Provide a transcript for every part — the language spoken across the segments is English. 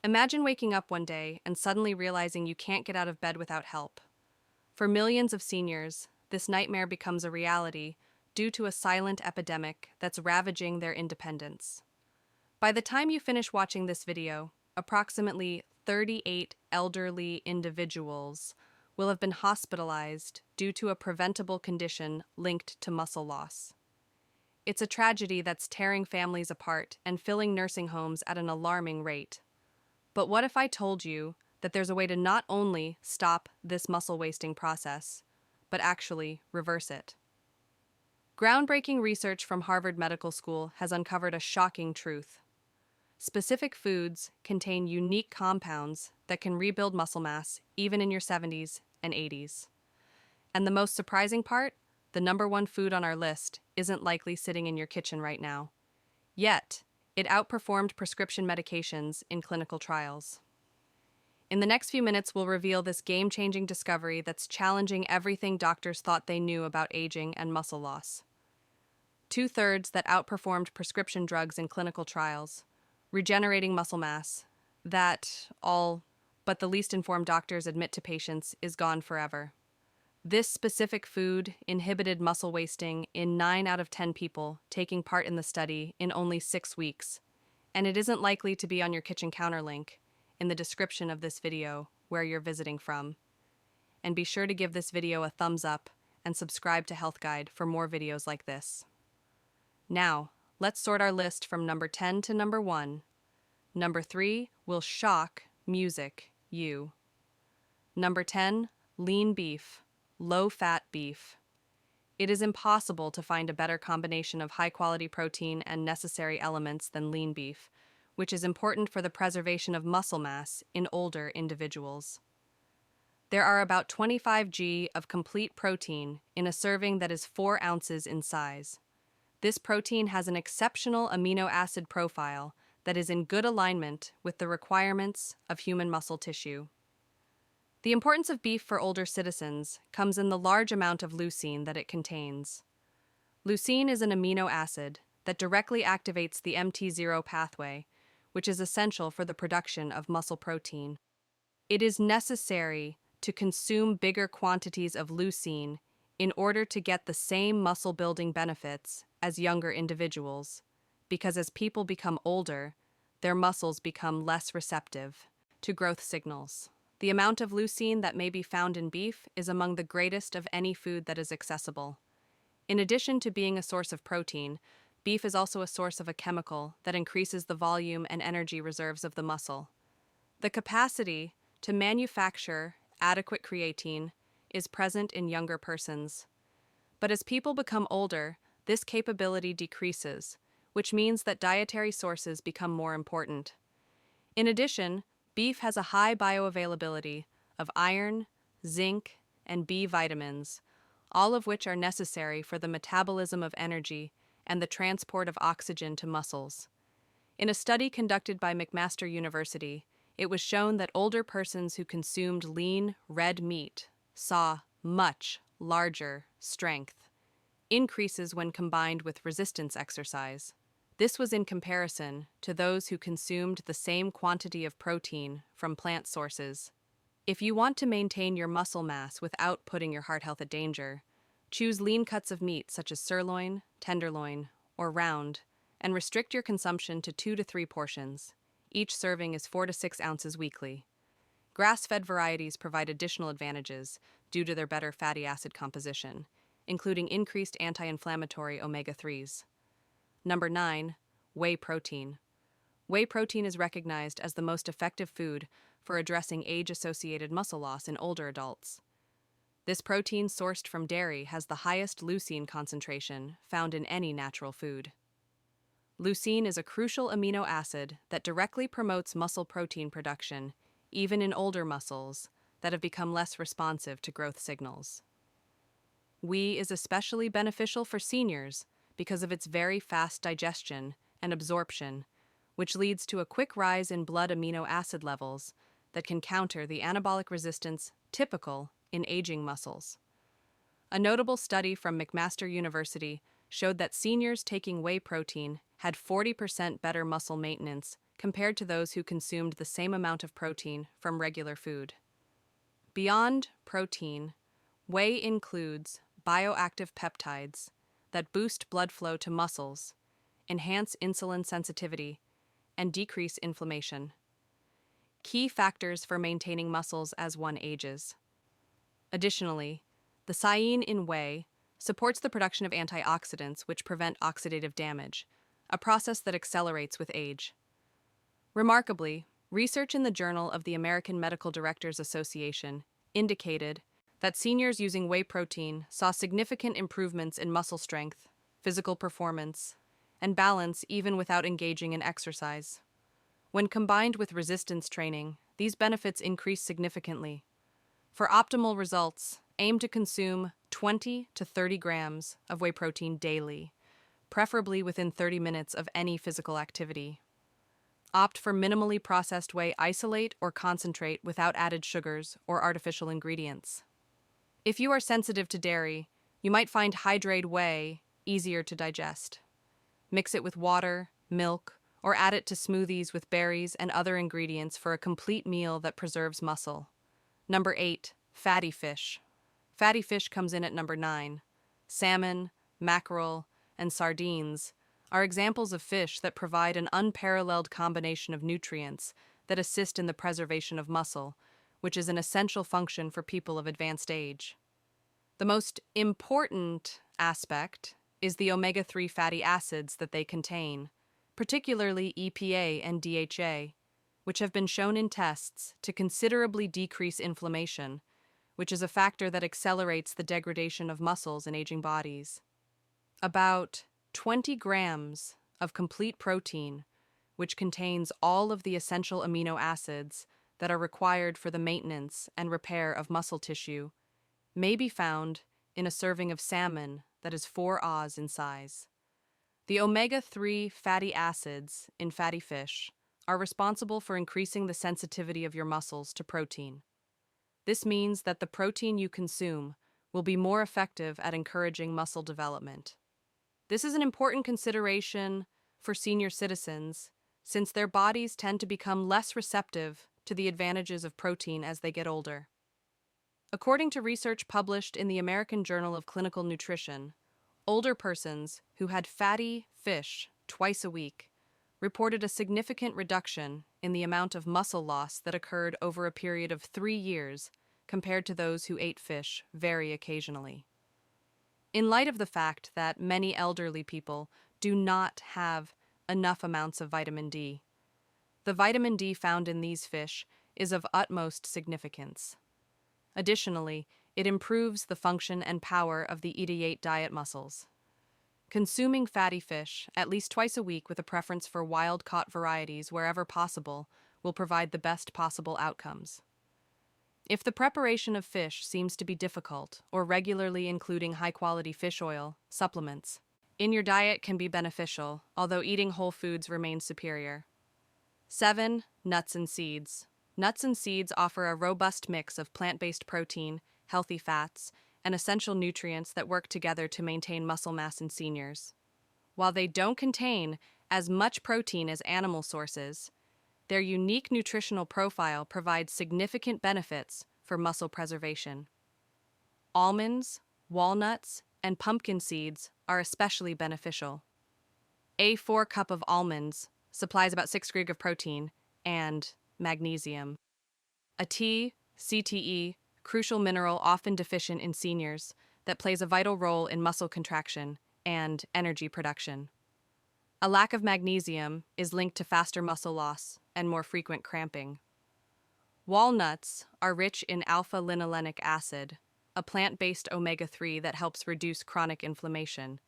Imagine waking up one day and suddenly realizing you can't get out of bed without help. For millions of seniors, this nightmare becomes a reality due to a silent epidemic that's ravaging their independence. By the time you finish watching this video, approximately 38 elderly individuals will have been hospitalized due to a preventable condition linked to muscle loss. It's a tragedy that's tearing families apart and filling nursing homes at an alarming rate. But what if I told you that there's a way to not only stop this muscle wasting process, but actually reverse it? Groundbreaking research from Harvard Medical School has uncovered a shocking truth. Specific foods contain unique compounds that can rebuild muscle mass even in your 70s and 80s. And the most surprising part, the number one food on our list isn't likely sitting in your kitchen right now. Yet, it outperformed prescription medications in clinical trials. In the next few minutes, we'll reveal this game-changing discovery that's challenging everything doctors thought they knew about aging and muscle loss. Two-thirds that outperformed prescription drugs in clinical trials, regenerating muscle mass, that all but the least informed doctors admit to patients is gone forever. This specific food inhibited muscle wasting in 9 out of 10 people taking part in the study in only 6 weeks, and it isn't likely to be on your kitchen counter link in the description of this video where you're visiting from. And be sure to give this video a thumbs up and subscribe to Health Guide for more videos like this. Now, let's sort our list from number 10 to number 1. Number 3 will shock music you. Number 10, lean beef, low-fat beef. It is impossible to find a better combination of high-quality protein and necessary elements than lean beef, which is important for the preservation of muscle mass in older individuals. There are about 25 g of complete protein in a serving that is 4 ounces in size. This protein has an exceptional amino acid profile that is in good alignment with the requirements of human muscle tissue. The importance of beef for older citizens comes in the large amount of leucine that it contains. Leucine is an amino acid that directly activates the MT0 pathway, which is essential for the production of muscle protein. It is necessary to consume bigger quantities of leucine in order to get the same muscle-building benefits as younger individuals, because as people become older, their muscles become less receptive to growth signals. The amount of leucine that may be found in beef is among the greatest of any food that is accessible. In addition to being a source of protein, beef is also a source of a chemical that increases the volume and energy reserves of the muscle. The capacity to manufacture adequate creatine is present in younger persons. But as people become older, this capability decreases, which means that dietary sources become more important. In addition, beef has a high bioavailability of iron, zinc, and B vitamins, all of which are necessary for the metabolism of energy and the transport of oxygen to muscles. In a study conducted by McMaster University, it was shown that older persons who consumed lean, red meat saw much larger strength increases when combined with resistance exercise. This was in comparison to those who consumed the same quantity of protein from plant sources. If you want to maintain your muscle mass without putting your heart health at danger, choose lean cuts of meat such as sirloin, tenderloin, or round, and restrict your consumption to 2 to 3 portions. Each serving is 4 to 6 ounces weekly. Grass-fed varieties provide additional advantages due to their better fatty acid composition, including increased anti-inflammatory omega-3s. Number 9, whey protein. Whey protein is recognized as the most effective food for addressing age-associated muscle loss in older adults. This protein sourced from dairy has the highest leucine concentration found in any natural food. Leucine is a crucial amino acid that directly promotes muscle protein production, even in older muscles that have become less responsive to growth signals. Whey is especially beneficial for seniors because of its very fast digestion and absorption, which leads to a quick rise in blood amino acid levels that can counter the anabolic resistance typical in aging muscles. A notable study from McMaster University showed that seniors taking whey protein had 40% better muscle maintenance compared to those who consumed the same amount of protein from regular food. Beyond protein, whey includes bioactive peptides that boost blood flow to muscles, enhance insulin sensitivity, and decrease inflammation. Key factors for maintaining muscles as one ages. Additionally, the leucine in whey supports the production of antioxidants which prevent oxidative damage, a process that accelerates with age. Remarkably, research in the Journal of the American Medical Directors Association indicated that seniors using whey protein saw significant improvements in muscle strength, physical performance, and balance even without engaging in exercise. When combined with resistance training, these benefits increase significantly. For optimal results, aim to consume 20 to 30 grams of whey protein daily, preferably within 30 minutes of any physical activity. Opt for minimally processed whey isolate or concentrate without added sugars or artificial ingredients. If you are sensitive to dairy, you might find hydrated whey easier to digest. Mix it with water, milk, or add it to smoothies with berries and other ingredients for a complete meal that preserves muscle. Number 8, fatty fish. Fatty fish comes in at number 9. Salmon, mackerel, and sardines are examples of fish that provide an unparalleled combination of nutrients that assist in the preservation of muscle, which is an essential function for people of advanced age. The most important aspect is the omega-3 fatty acids that they contain, particularly EPA and DHA, which have been shown in tests to considerably decrease inflammation, which is a factor that accelerates the degradation of muscles in aging bodies. About 20 grams of complete protein, which contains all of the essential amino acids that are required for the maintenance and repair of muscle tissue, may be found in a serving of salmon that is 4 oz in size. The omega-3 fatty acids in fatty fish are responsible for increasing the sensitivity of your muscles to protein. This means that the protein you consume will be more effective at encouraging muscle development. This is an important consideration for senior citizens, since their bodies tend to become less receptive to the advantages of protein as they get older. According to research published in the American Journal of Clinical Nutrition, older persons who had fatty fish twice a week reported a significant reduction in the amount of muscle loss that occurred over a period of 3 years compared to those who ate fish very occasionally. In light of the fact that many elderly people do not have enough amounts of vitamin D, the vitamin D found in these fish is of utmost significance. Additionally, it improves the function and power of the eat diet muscles. Consuming fatty fish at least twice a week with a preference for wild-caught varieties wherever possible will provide the best possible outcomes. If the preparation of fish seems to be difficult, or regularly including high-quality fish oil, supplements in your diet can be beneficial, although eating whole foods remains superior. 7. Nuts and seeds. Nuts and seeds offer a robust mix of plant-based protein, healthy fats, and essential nutrients that work together to maintain muscle mass in seniors. While they don't contain as much protein as animal sources, their unique nutritional profile provides significant benefits for muscle preservation. Almonds, walnuts, and pumpkin seeds are especially beneficial. A 4 cup of almonds supplies about 6 grams of protein and magnesium. A CTE, crucial mineral often deficient in seniors, that plays a vital role in muscle contraction and energy production. A lack of magnesium is linked to faster muscle loss and more frequent cramping. Walnuts are rich in alpha-linolenic acid, a plant-based omega-3 that helps reduce chronic inflammation,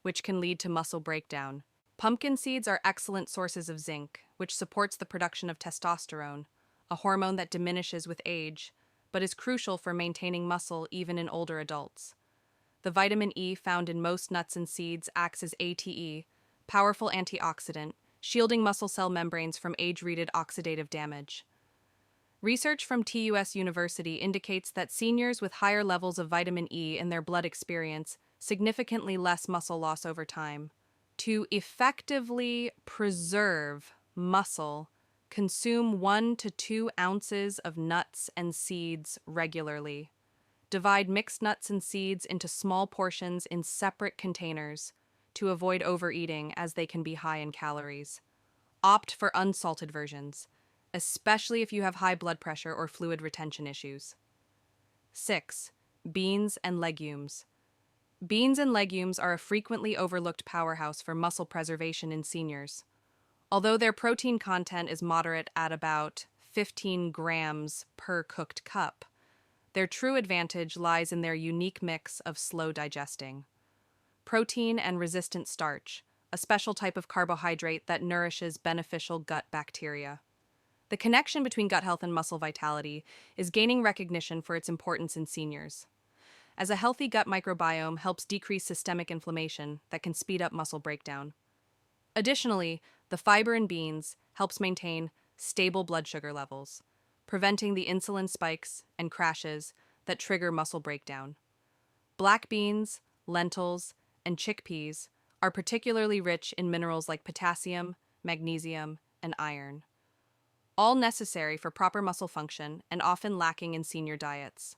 which can lead to muscle breakdown. Pumpkin seeds are excellent sources of zinc, which supports the production of testosterone, a hormone that diminishes with age, but is crucial for maintaining muscle even in older adults. The vitamin E found in most nuts and seeds acts as ATE, powerful antioxidant, shielding muscle cell membranes from age-related oxidative damage. Research from TUS University indicates that seniors with higher levels of vitamin E in their blood experience significantly less muscle loss over time. To effectively preserve muscle, consume 1 to 2 ounces of nuts and seeds regularly. Divide mixed nuts and seeds into small portions in separate containers to avoid overeating as they can be high in calories. Opt for unsalted versions, especially if you have high blood pressure or fluid retention issues. 6. Beans and legumes. Beans and legumes are a frequently overlooked powerhouse for muscle preservation in seniors. Although their protein content is moderate at about 15 grams per cooked cup, their true advantage lies in their unique mix of slow digesting protein and resistant starch, a special type of carbohydrate that nourishes beneficial gut bacteria. The connection between gut health and muscle vitality is gaining recognition for its importance in seniors, as a healthy gut microbiome helps decrease systemic inflammation that can speed up muscle breakdown. Additionally, the fiber in beans helps maintain stable blood sugar levels, preventing the insulin spikes and crashes that trigger muscle breakdown. Black beans, lentils, and chickpeas are particularly rich in minerals like potassium, magnesium, and iron, all necessary for proper muscle function and often lacking in senior diets.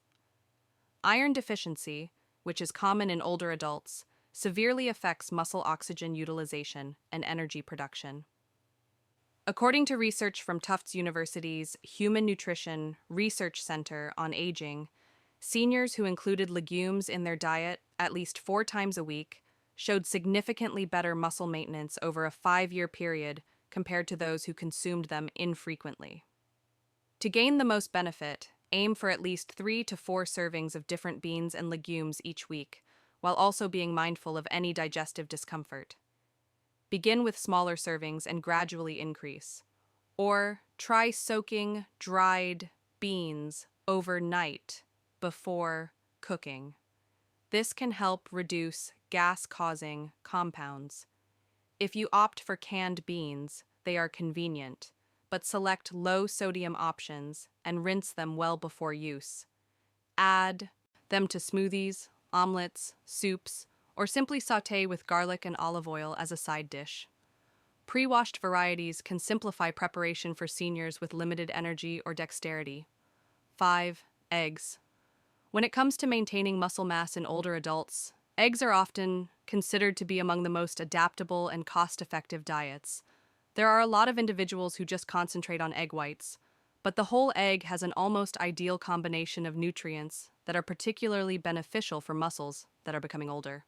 Iron deficiency, which is common in older adults, severely affects muscle oxygen utilization and energy production. According to research from Tufts University's Human Nutrition Research Center on Aging, seniors who included legumes in their diet at least 4 times a week showed significantly better muscle maintenance over a 5-year period compared to those who consumed them infrequently. To gain the most benefit, aim for at least 3 to 4 servings of different beans and legumes each week, while also being mindful of any digestive discomfort. Begin with smaller servings and gradually increase. Or try soaking dried beans overnight before cooking. This can help reduce gas-causing compounds. If you opt for canned beans, they are convenient, but select low-sodium options and rinse them well before use. Add them to smoothies, omelets, soups, or simply sauté with garlic and olive oil as a side dish. Pre-washed varieties can simplify preparation for seniors with limited energy or dexterity. 5. Eggs. When it comes to maintaining muscle mass in older adults, eggs are often considered to be among the most adaptable and cost-effective diets. There are a lot of individuals who just concentrate on egg whites, but the whole egg has an almost ideal combination of nutrients that are particularly beneficial for muscles that are becoming older.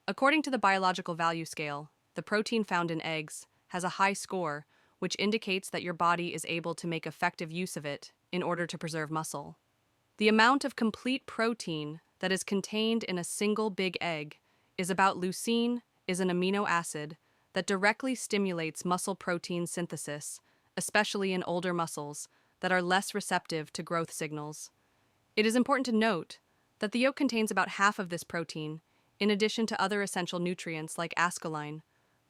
According to the biological value scale, the protein found in eggs has a high score, which indicates that your body is able to make effective use of it in order to preserve muscle. The amount of complete protein that is contained in a single big egg is about leucine, is an amino acid that directly stimulates muscle protein synthesis, especially in older muscles that are less receptive to growth signals. It is important to note that the yolk contains about half of this protein, in addition to other essential nutrients like ascoline,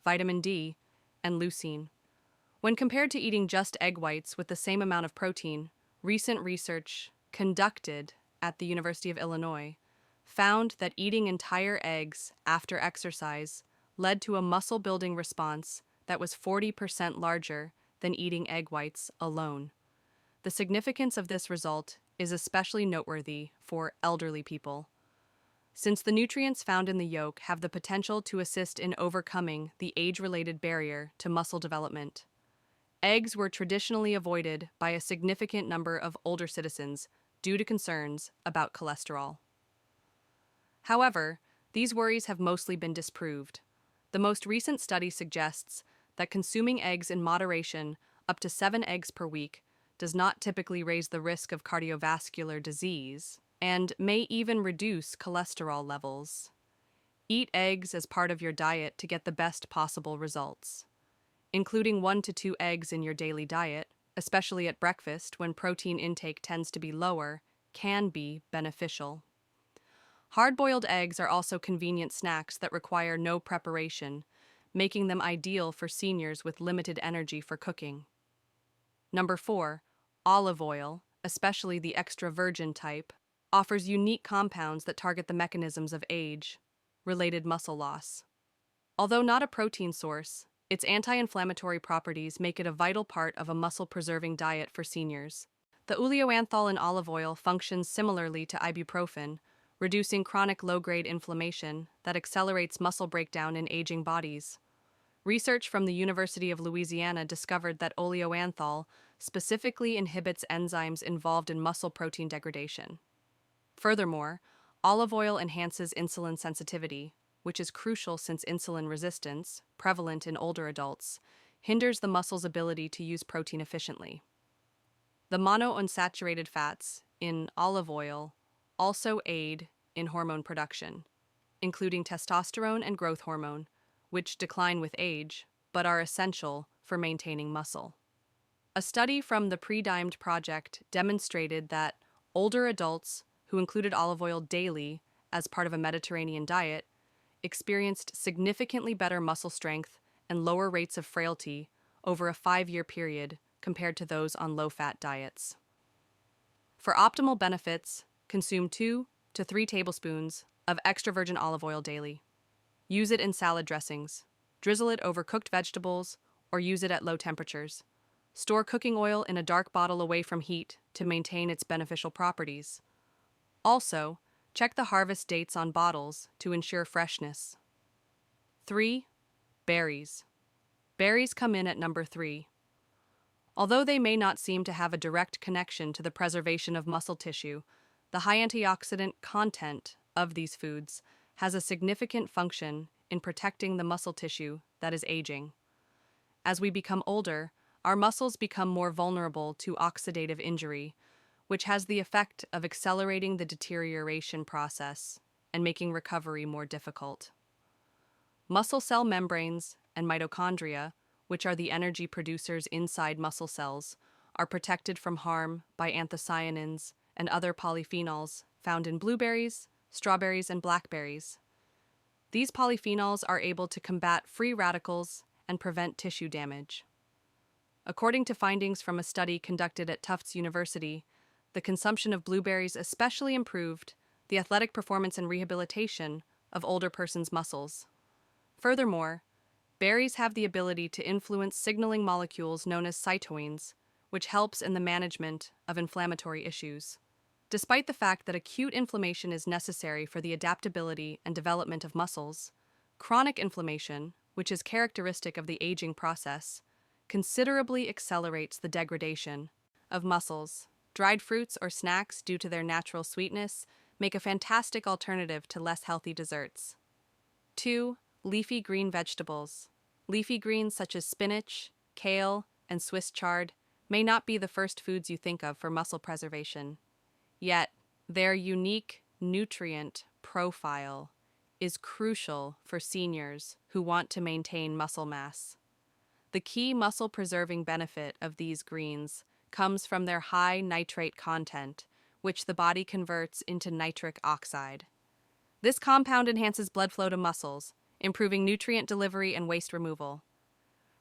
vitamin D, and leucine. When compared to eating just egg whites with the same amount of protein, recent research conducted at the University of Illinois found that eating entire eggs after exercise led to a muscle-building response that was 40% larger than eating egg whites alone. The significance of this result is especially noteworthy for elderly people, since the nutrients found in the yolk have the potential to assist in overcoming the age-related barrier to muscle development. Eggs were traditionally avoided by a significant number of older citizens due to concerns about cholesterol. However, these worries have mostly been disproved. The most recent study suggests that consuming eggs in moderation, up to 7 eggs per week, does not typically raise the risk of cardiovascular disease and may even reduce cholesterol levels. Eat eggs as part of your diet to get the best possible results. Including 1 to 2 eggs in your daily diet, especially at breakfast when protein intake tends to be lower, can be beneficial. Hard-boiled eggs are also convenient snacks that require no preparation, making them ideal for seniors with limited energy for cooking. Number 4, olive oil, especially the extra virgin type, offers unique compounds that target the mechanisms of age-related muscle loss. Although not a protein source, Its anti-inflammatory properties make it a vital part of a muscle-preserving diet for seniors. The oleoanthol in olive oil functions similarly to ibuprofen, reducing chronic low-grade inflammation that accelerates muscle breakdown in aging bodies. Research from the University of Louisiana discovered that oleoanthol specifically inhibits enzymes involved in muscle protein degradation. Furthermore, olive oil enhances insulin sensitivity, which is crucial since insulin resistance, prevalent in older adults, hinders the muscle's ability to use protein efficiently. The monounsaturated fats in olive oil also aid in hormone production, including testosterone and growth hormone, which decline with age but are essential for maintaining muscle. A study from the Pre-Dimed Project demonstrated that older adults who included olive oil daily as part of a Mediterranean diet experienced significantly better muscle strength and lower rates of frailty over a 5-year period compared to those on low-fat diets. For optimal benefits, consume 2 to 3 tablespoons of extra virgin olive oil daily. Use it in salad dressings, drizzle it over cooked vegetables, or use it at low temperatures. Store cooking oil in a dark bottle away from heat to maintain its beneficial properties. Also, check the harvest dates on bottles to ensure freshness. 3. Berries. Berries come in at number 3. Although they may not seem to have a direct connection to the preservation of muscle tissue, the high antioxidant content of these foods has a significant function in protecting the muscle tissue that is aging. As we become older, our muscles become more vulnerable to oxidative injury, which has the effect of accelerating the deterioration process and making recovery more difficult. Muscle cell membranes and mitochondria, which are the energy producers inside muscle cells, are protected from harm by anthocyanins and other polyphenols found in blueberries, strawberries, and blackberries. These polyphenols are able to combat free radicals and prevent tissue damage. According to findings from a study conducted at Tufts University, the consumption of blueberries especially improved the athletic performance and rehabilitation of older persons' muscles. Furthermore, berries have the ability to influence signaling molecules known as cytoines, which helps in the management of inflammatory issues. Despite the fact that acute inflammation is necessary for the adaptability and development of muscles, chronic inflammation, which is characteristic of the aging process, considerably accelerates the degradation of muscles. Dried fruits or snacks, due to their natural sweetness, make a fantastic alternative to less healthy desserts. 2. Leafy green vegetables. Leafy greens such as spinach, kale, and Swiss chard may not be the first foods you think of for muscle preservation. Yet, their unique nutrient profile is crucial for seniors who want to maintain muscle mass. The key muscle-preserving benefit of these greens comes from their high nitrate content, which the body converts into nitric oxide. This compound enhances blood flow to muscles, improving nutrient delivery and waste removal.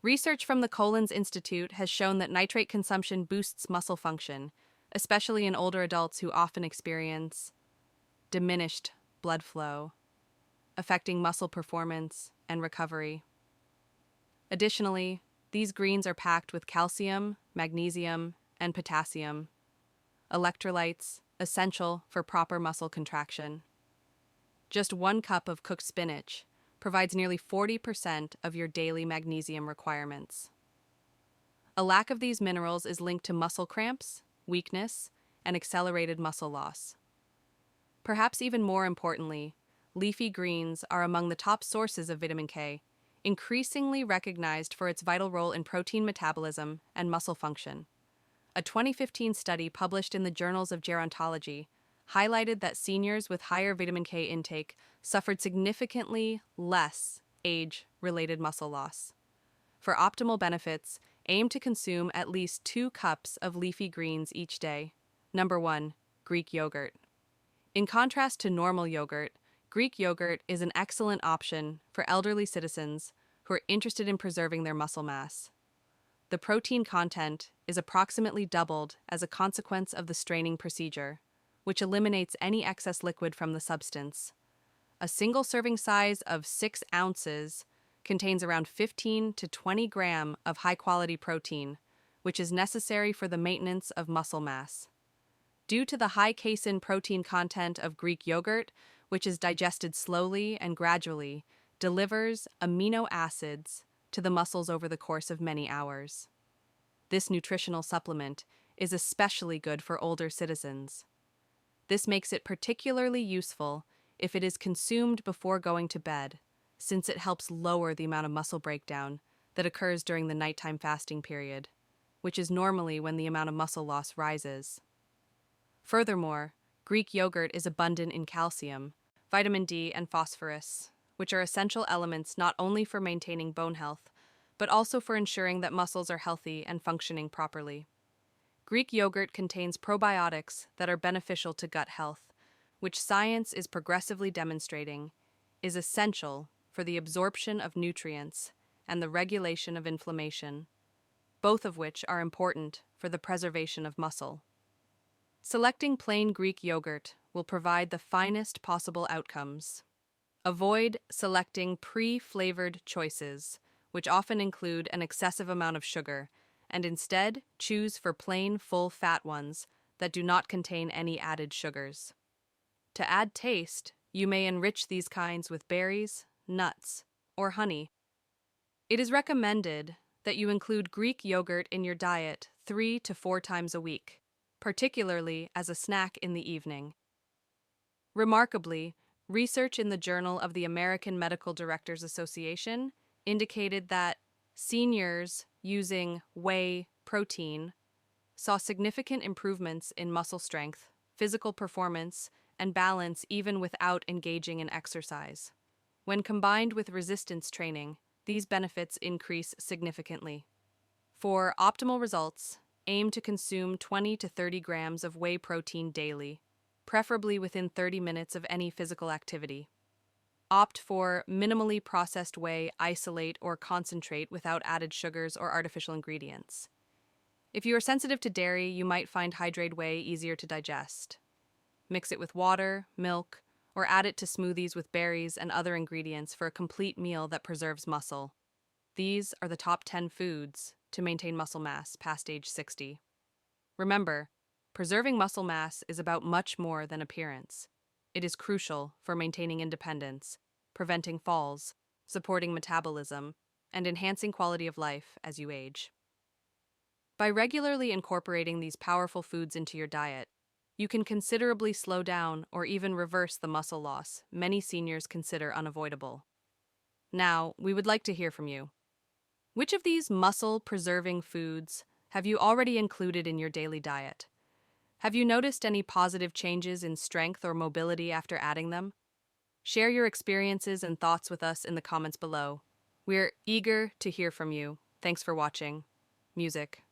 Research from the Collins Institute has shown that nitrate consumption boosts muscle function, especially in older adults who often experience diminished blood flow, affecting muscle performance and recovery. Additionally, these greens are packed with calcium, magnesium, and potassium, electrolytes essential for proper muscle contraction. Just 1 cup of cooked spinach provides nearly 40% of your daily magnesium requirements. A lack of these minerals is linked to muscle cramps, weakness, and accelerated muscle loss. Perhaps even more importantly, leafy greens are among the top sources of vitamin K, increasingly recognized for its vital role in protein metabolism and muscle function. A 2015 study published in the Journals of Gerontology highlighted that seniors with higher vitamin K intake suffered significantly less age-related muscle loss. For optimal benefits, aim to consume at least 2 cups of leafy greens each day. Number 1. Greek yogurt. In contrast to normal yogurt, Greek yogurt is an excellent option for elderly citizens who are interested in preserving their muscle mass. The protein content is approximately doubled as a consequence of the straining procedure, which eliminates any excess liquid from the substance. A single serving size of 6 ounces contains around 15 to 20 gram of high-quality protein, which is necessary for the maintenance of muscle mass. Due to the high casein protein content of Greek yogurt, which is digested slowly and gradually, delivers amino acids to the muscles over the course of many hours. This nutritional supplement is especially good for older citizens. This makes it particularly useful if it is consumed before going to bed, since it helps lower the amount of muscle breakdown that occurs during the nighttime fasting period, which is normally when the amount of muscle loss rises. Furthermore, Greek yogurt is abundant in calcium, vitamin D, and phosphorus, which are essential elements not only for maintaining bone health, but also for ensuring that muscles are healthy and functioning properly. Greek yogurt contains probiotics that are beneficial to gut health, which science is progressively demonstrating is essential for the absorption of nutrients and the regulation of inflammation, both of which are important for the preservation of muscle. Selecting plain Greek yogurt will provide the finest possible outcomes. Avoid selecting pre-flavored choices, which often include an excessive amount of sugar, and instead choose for plain full-fat ones that do not contain any added sugars. To add taste, you may enrich these kinds with berries, nuts, or honey. It is recommended that you include Greek yogurt in your diet 3 to 4 times a week, particularly as a snack in the evening. Remarkably, research in the Journal of the American Medical Directors Association indicated that seniors using whey protein saw significant improvements in muscle strength, physical performance, and balance even without engaging in exercise. When combined with resistance training, these benefits increase significantly. For optimal results, aim to consume 20 to 30 grams of whey protein daily, preferably within 30 minutes of any physical activity. Opt for minimally processed whey, isolate or concentrate without added sugars or artificial ingredients. If you are sensitive to dairy, you might find hydrated whey easier to digest. Mix it with water, milk, or add it to smoothies with berries and other ingredients for a complete meal that preserves muscle. These are the top 10 foods to maintain muscle mass past age 60. Remember, preserving muscle mass is about much more than appearance. It is crucial for maintaining independence, preventing falls, supporting metabolism, and enhancing quality of life as you age. By regularly incorporating these powerful foods into your diet, you can considerably slow down or even reverse the muscle loss many seniors consider unavoidable. Now, we would like to hear from you. Which of these muscle-preserving foods have you already included in your daily diet? Have you noticed any positive changes in strength or mobility after adding them? Share your experiences and thoughts with us in the comments below. We're eager to hear from you. Thanks for watching. Music.